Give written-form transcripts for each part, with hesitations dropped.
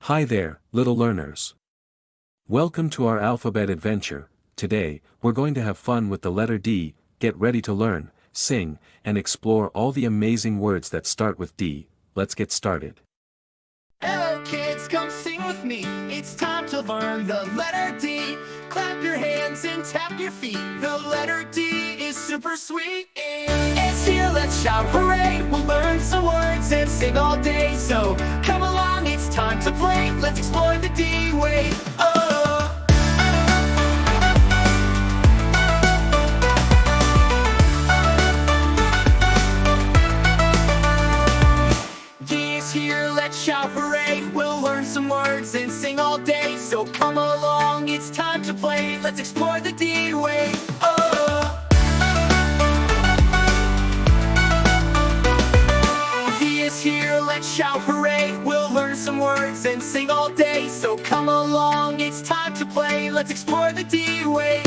Hi there, little learners. Welcome to our alphabet adventure. Today, we're going to have fun with the letter D. Get ready to learn, sing, and explore all the amazing words that start with D. Let's get started. Hello kids, come sing with me. It's time to learn the letter D. Clap your hands and tap your feet. The letter D is super sweet. It's here, let's shout hooray. We'll learn some words and sing all day. So come along, it's time to play. Let's explore the D way. D is here, let's shout hooray. We'll learn some words and sing all day. So come along, it's time to play. Let's explore the D way. D is here, let's shout hooray. We'll learn some words and sing all day. So come along, it's time to play. Let's explore the D way.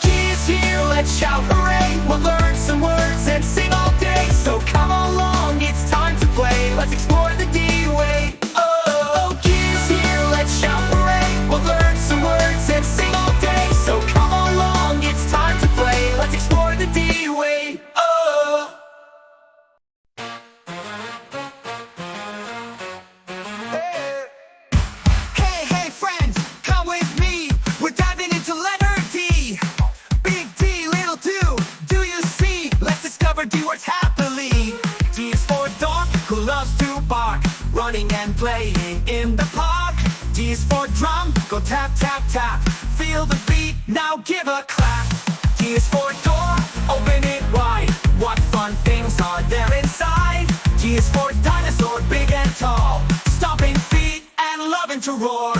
D is here, let's shout hooray. We'll learn some words and sing all day. So come along, it's time to play. Let's explore the D way. D is here, let's shout hooray. We'll learn some words and sing all day. So come along, it's time to play. Let's explore the D way. Hey friends, come with me. We're diving into letter D. Big D, little do you see? Let's discover D words happily. D is for dog, who loves to bark, running and playing in the park. D is for drum, go tap tap tap, feel the beat, now give a clap. D is for door, open it wide, what fun things are there inside? D is for dinosaur, big and tall, stomping feet and loving to roar.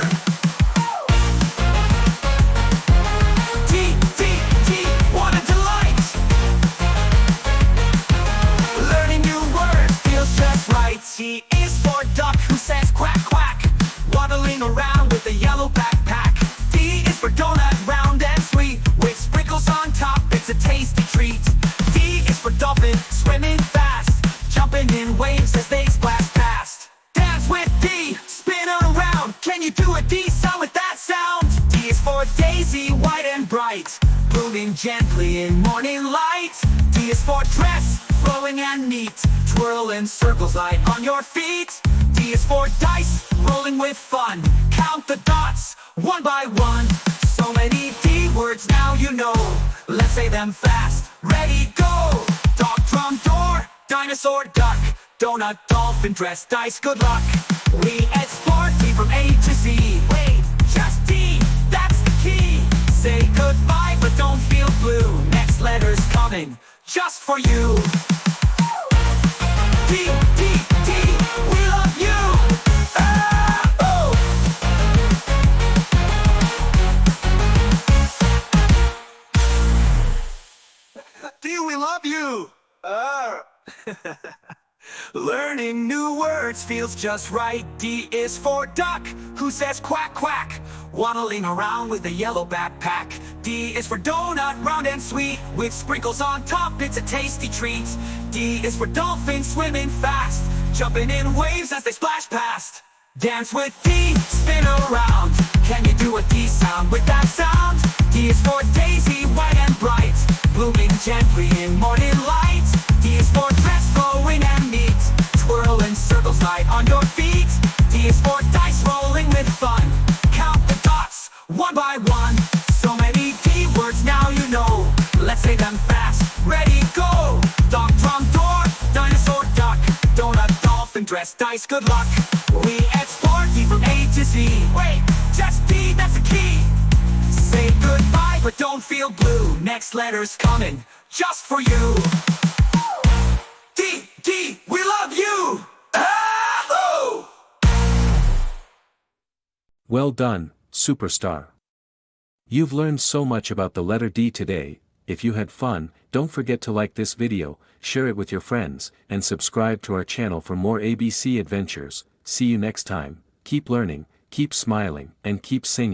D, what a delight! Learning new words feels just right. D is for duck, who says quack quack, waddling around with a yellow backpack. D is for donut, round and sweet, with sprinkles on top, it's a tasty treat. D is for dolphin, swimming fast, jumping in waves as they splash past. Dance with D, spin around, can you do a D sound with that sound? D is for daisy, white and bright, blooming gently in morning light. D is for dress, flowing and neat, twirl in circles light on your feet. D is for dice, rolling with fun, count the dots, one by one. So many D words now you know, let's say them fast, ready, go. Dog, drum, door, dinosaur, duck, donut, dolphin, dress, dice, good luck. We explore D from A to Z, wait, just D, that's the key. Say goodbye but don't feel blue, next letter's coming, just for you. D, we love you. D, we love you. Learning new words feels just right. D is for duck, who says quack quack, waddling around with a yellow backpack. D is for donut, round and sweet, with sprinkles on top, it's a tasty treat. D is for dolphin, swimming fast, jumping in waves as they splash past. Dance with D, spin around, can you do a D sound with that sound? D is for daisy, white and bright, blooming gently in morning light. D is for dress, flowing and neat, twirl in circles light on your feet. D is for dice, rolling with fun, count the dots, one by one. So many D words now you know, let's say them fast, ready, go. Dog, drum, door, dinosaur, duck, donut, dolphin, dress, dice, good luck. We explore D from A to Z, wait, just D, that's the key. Say goodbye but don't feel blue, next letter's coming, just for you. D, we love you. Well done, superstar. You've learned so much about the letter D today. If you had fun, don't forget to like this video, share it with your friends, and subscribe to our channel for more ABC adventures. See you next time. Keep learning, keep smiling, and keep singing.